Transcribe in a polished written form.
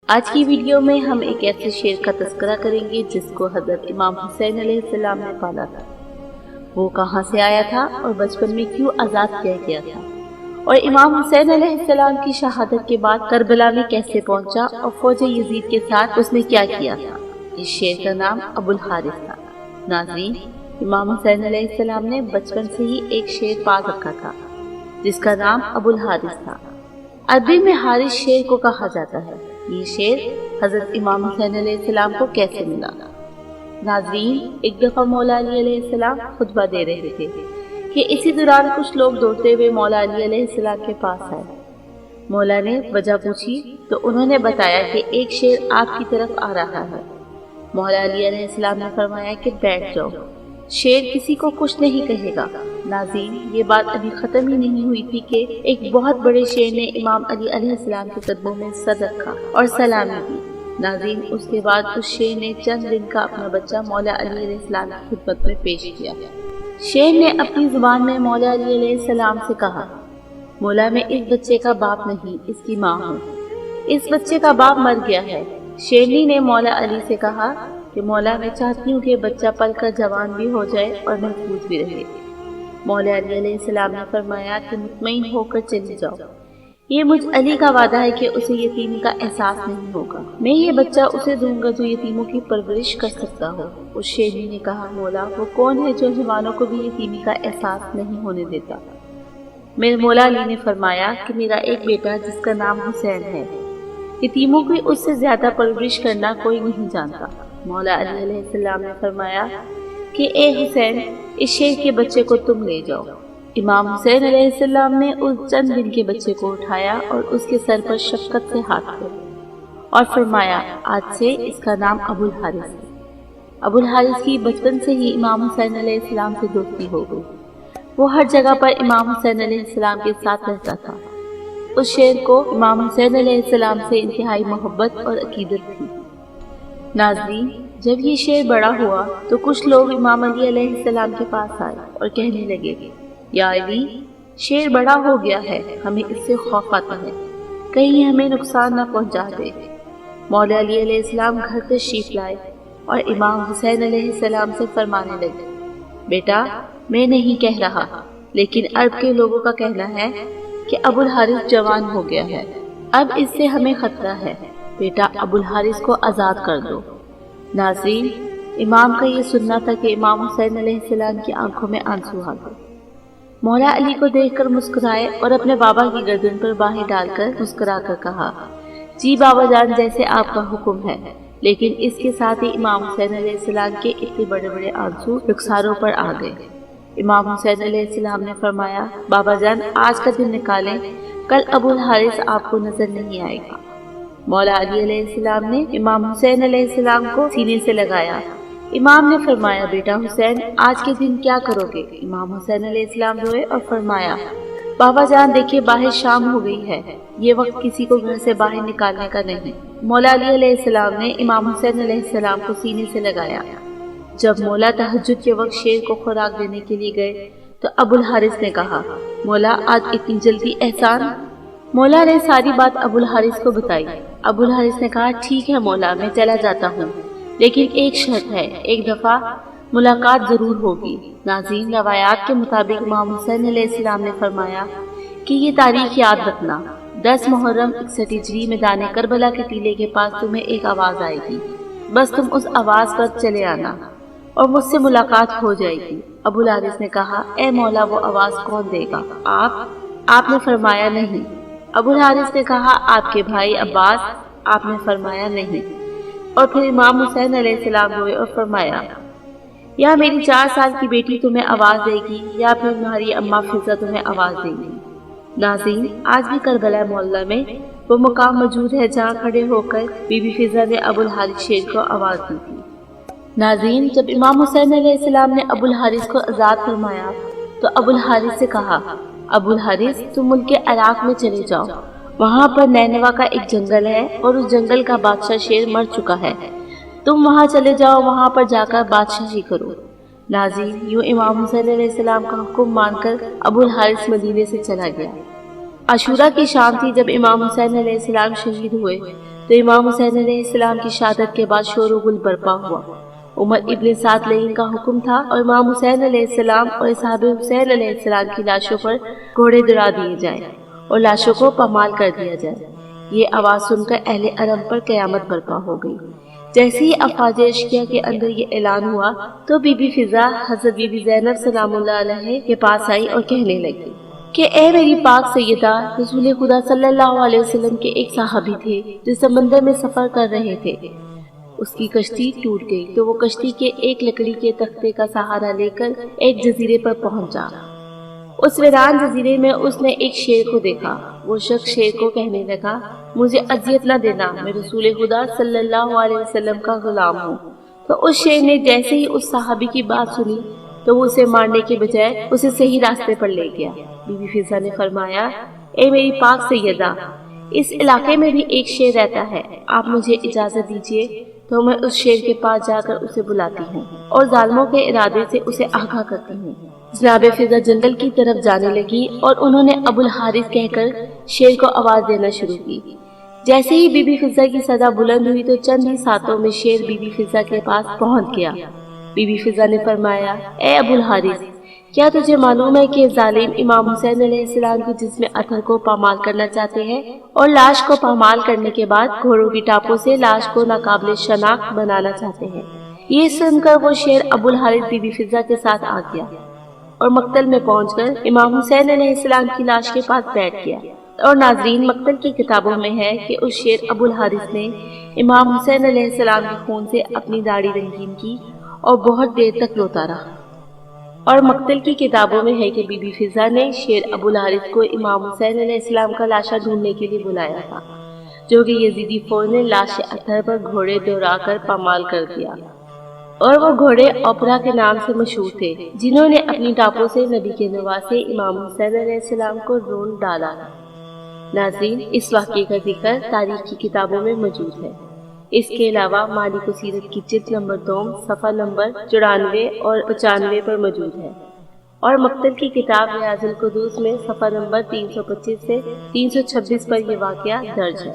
آج کی ویڈیو میں ہم ایک ایسے شیر کا تذکرہ کریں گے جس کو حضرت امام حسین علیہ السلام نے پالا تھا۔ وہ کہاں سے آیا تھا اور بچپن میں کیوں آزاد کیا گیا تھا، اور امام حسین علیہ السلام کی شہادت کے بعد کربلا میں کیسے پہنچا اور فوج یزید کے ساتھ اس نے کیا کیا تھا۔ اس شیر کا نام ابو الحارث تھا۔ ناظرین، امام حسین علیہ السلام نے بچپن سے ہی ایک شیر پال رکھا تھا جس کا نام ابو الحارث تھا۔ عربی میں حارث شیر کو کہا جاتا ہے۔ یہ شیر حضرت امام حسین علیہ السلام کو کیسے ملا؟ ناظرین، ایک دفعہ مولا علی علیہ السلام خطبہ دے رہے تھے کہ اسی دوران کچھ لوگ دوڑتے ہوئے مولا علی علیہ السلام کے پاس آئے۔ مولا نے وجہ پوچھی تو انہوں نے بتایا کہ ایک شیر آپ کی طرف آ رہا ہے۔ مولا علی علیہ السلام نے فرمایا کہ بیٹھ جاؤ، شیر کسی کو کچھ نہیں کہے گا۔ ناظرین، یہ بات ابھی ختم ہی نہیں ہوئی تھی کہ ایک بہت بڑے شیر نے امام علی علیہ السلام کے قدموں میں سر رکھا اور سلامی دی۔ ناظرین، اس کے بعد اس شیر نے چند دن کا اپنا بچہ مولا علی علیہ السلام کی خدمت میں پیش کیا۔ شیر نے اپنی زبان میں مولا علی علیہ السلام سے کہا، مولا، میں اس بچے کا باپ نہیں، اس کی ماں ہوں۔ اس بچے کا باپ مر گیا ہے۔ شیرنی نے مولا علی سے کہا کہ مولا، میں چاہتی ہوں کہ بچہ پل کر جوان بھی ہو جائے اور محفوظ بھی رہے۔ مولا علی علیہ السلام نے فرمایا کہ مطمئن ہو کر چلی جاؤ، یہ مجھ علی کا وعدہ ہے کہ اسے یتیمی کا احساس نہیں ہوگا۔ میں یہ بچہ اسے دوں گا جو یتیموں کی پرورش کر سکتا ہو۔ اس شیرنی نے کہا، مولا، وہ کون ہے جو حیوانوں کو بھی یتیمی کا احساس نہیں ہونے دیتا؟ میرے مولا علی نے فرمایا کہ میرا ایک بیٹا جس کا نام حسین ہے، یتیموں کی اس سے زیادہ پرورش کرنا کوئی نہیں جانتا۔ مولا علی علیہ السلام نے فرمایا کہ اے حسین، اس شیر کے بچے کو تم لے جاؤ۔ امام حسین علیہ السلام نے اس چند دن کے بچے کو اٹھایا اور اس کے سر پر شفقت سے ہاتھ پھیرا اور فرمایا، آج سے اس کا نام ابو الحارث ہے۔ ابو الحارث کی بچپن سے ہی امام حسین علیہ السلام سے دوستی ہو گئی۔ وہ ہر جگہ پر امام حسین علیہ السلام کے ساتھ رہتا تھا۔ اس شیر کو امام حسین علیہ السلام سے انتہائی محبت اور عقیدت تھی۔ ناظرین، جب یہ شیر بڑا ہوا تو کچھ لوگ امام علی علیہ السلام کے پاس آئے اور کہنے لگے، یا علی، شیر بڑا ہو گیا ہے، ہمیں اس سے خوف آتا ہے، کہیں ہمیں نقصان نہ پہنچا دے۔ مولا علی علیہ السلام گھر تشریف لائے اور امام حسین علیہ السلام سے فرمانے لگے، بیٹا، میں نہیں کہہ رہا، لیکن عرب کے لوگوں کا کہنا ہے کہ ابو الحارث جوان ہو گیا ہے، اب اس سے ہمیں خطرہ ہے، بیٹا ابو الحارث کو آزاد کر دو۔ ناظرین، امام کا یہ سننا تھا کہ امام حسین علیہ السلام کی آنکھوں میں آنسو آ گئے۔ مولا علی کو دیکھ کر مسکرائے اور اپنے بابا کی گردن پر باہیں ڈال کر مسکرا کر کہا، جی بابا جان، جیسے آپ کا حکم ہے۔ لیکن اس کے ساتھ ہی امام حسین علیہ السلام کے اتنے بڑے بڑے آنسو رخساروں پر آ گئے۔ امام حسین علیہ السلام نے فرمایا، بابا جان، آج کا دن نکالیں، کل ابو الحارث آپ کو نظر نہیں آئے گا۔ مولا علی علیہ السلام نے امام حسین علیہ السلام کو سینے سے لگایا۔ امام نے فرمایا، بیٹا حسین، آج کے دن کیا کرو گے؟ امام حسین علیہ السلام روئے اور فرمایا، بابا جان، دیکھیے باہر شام ہو گئی ہے، یہ وقت کسی کو گھر سے باہر نکالنے کا نہیں۔ مولا علی علیہ السلام نے امام حسین علیہ السلام کو سینے سے لگایا۔ جب مولا تہجد کے وقت شیر کو خوراک دینے کے لیے گئے تو ابو الحارث نے کہا، مولا، آج اتنی جلدی احسان؟ مولا نے ساری بات ابو الحارث کو بتائی۔ ابو الحارث نے کہا، ٹھیک ہے مولا، میں چلا جاتا ہوں، لیکن ایک شرط ہے، ایک دفعہ ملاقات ضرور ہوگی۔ ناظرین، روایات کے مطابق امام حسین علیہ السلام نے فرمایا کہ یہ تاریخ یاد رکھنا، 10 محرم 61 ہجری میدان کربلا کے ٹیلے کے پاس تمہیں ایک آواز آئے گی، بس تم اس آواز پر چلے آنا اور مجھ سے ملاقات ہو جائے گی۔ ابو الحارث نے کہا، اے مولا، وہ آواز کون دے گا؟ آپ نے فرمایا نہیں۔ ابو الحارث نے کہا، آپ کے بھائی عباس؟ آپ نے فرمایا نہیں۔ اور پھر امام حسین علیہ السلام ہوئے اور فرمایا، یا میری 4 سال کی بیٹی تمہیں آواز دے گی یا پھر تمہاری اماں فضہ تمہیں آواز دے گی۔ ناظرین، آج بھی کربلا معلیٰ میں وہ مقام موجود ہے جہاں کھڑے ہو کر بی بی فضہ نے ابو الحارث شیر کو آواز دی تھی۔ ناظرین، جب امام حسین علیہ السلام نے ابو الحارث کو آزاد فرمایا تو ابو الحارث سے کہا، ابو الحارث، تم ملک عراق میں چلے جاؤ، وہاں پر نینوا کا ایک جنگل ہے اور اس جنگل کا بادشاہ شیر مر چکا ہے، تم وہاں چلے جاؤ، وہاں پر جا کر بادشاہی کرو۔ ناظرین، یوں امام حسین علیہ السلام کا حکم مان کر ابو الحارث مدینے سے چلا گیا۔ عاشورہ کی شام تھی جب امام حسین علیہ السلام شہید ہوئے تو امام حسین علیہ السلام کی شہادت کے بعد شور و گل برپا ہوا۔ عمر ابن سعد لعین کا حکم تھا اور امام حسین علیہ السلام اور اصحاب حسین علیہ السلام کی لاشوں پر گھوڑے دوڑا دیے جائیں اور لاشوں کو پامال کر دیا جائے۔ یہ آواز سن کر اہل حرم پر قیامت برپا ہو گئی۔ جیسے ہی افواج اشقیاء کے اندر یہ اعلان ہوا تو بی بی فضا حضرت بی بی زینب سلام اللہ علیہ کے پاس آئی اور کہنے لگی کہ اے میری پاک سیدہ، رسول خدا صلی اللہ علیہ وسلم کے ایک صحابی تھے جو سمندر میں سفر کر رہے تھے۔ اس کی کشتی ٹوٹ گئی تو وہ کشتی کے ایک لکڑی کے تختے کا سہارا لے کر ایک جزیرے پر پہنچا۔ اس ویران جزیرے میں اس نے ایک شیر کو دیکھا۔ وہ شخص شیر کو کہنے لگا، مجھے اذیت نہ دینا، میں رسول خدا صلی اللہ علیہ وسلم کا غلام ہوں۔ تو اس شیر نے جیسے ہی اس صحابی کی بات سنی تو وہ اسے مارنے کے بجائے اسے صحیح راستے پر لے گیا۔ بی بی فضا نے فرمایا، اے میری پاک سیدہ، اس علاقے میں بھی ایک شیر رہتا ہے، آپ مجھے اجازت دیجیے تو میں اس شیر کے پاس جا کر اسے بلاتی ہوں اور ظالموں کے ارادے سے اسے آگاہ کرتی ہوں۔ جناب فضا جنگل کی طرف جانے لگی اور انہوں نے ابو الحارث کہہ کر شیر کو آواز دینا شروع کی۔ جیسے ہی بی بی فضا کی صدا بلند ہوئی تو چند ہی ساتوں میں شیر بی بی فضا کے پاس پہنچ گیا۔ بی بی فضا نے فرمایا، اے ابو الحارث، کیا تجھے معلوم ہے کہ ظالم امام حسین علیہ السلام کے جسم اطہر کو پامال کرنا چاہتے ہیں اور لاش کو پامال کرنے کے بعد گھوڑوں کی ٹاپوں سے لاش کو ناقابل شناخت بنانا چاہتے ہیں؟ یہ سن کر وہ شیر ابو الحارث بی بی فضا کے ساتھ آ گیا اور مقتل میں پہنچ کر امام حسین علیہ السلام کی لاش کے پاس بیٹھ گیا۔ اور ناظرین، مقتل کی کتابوں میں ہے کہ اس شیر ابو الحارث نے امام حسین علیہ السلام کے خون سے اپنی داڑھی رنگین کی اور بہت دیر تک روتا رہا۔ اور مقتل کی کتابوں میں ہے کہ بی بی فضا نے شیر ابو الحارث کو امام حسین علیہ السلام کا لاشا ڈھونڈنے کے لیے بلایا تھا، جو کہ یزیدی فوج نے لاش اطہر پر گھوڑے دوڑا کر پامال کر دیا۔ اور وہ گھوڑے اوپرا کے نام سے مشہور تھے، جنہوں نے اپنی ٹاپوں سے نبی کے نواسے امام حسین علیہ السلام کو رونڈ ڈالا۔ ناظرین، اس واقعے کا ذکر تاریخ کی کتابوں میں موجود ہے۔ اس کے علاوہ مالک و سیرت کی جلد نمبر 2 صفحہ نمبر 94 اور 95 پر موجود ہے، اور مقتل کی کتاب ریاض القدوس میں صفحہ نمبر 325 سے 326 پر یہ واقعہ درج ہے۔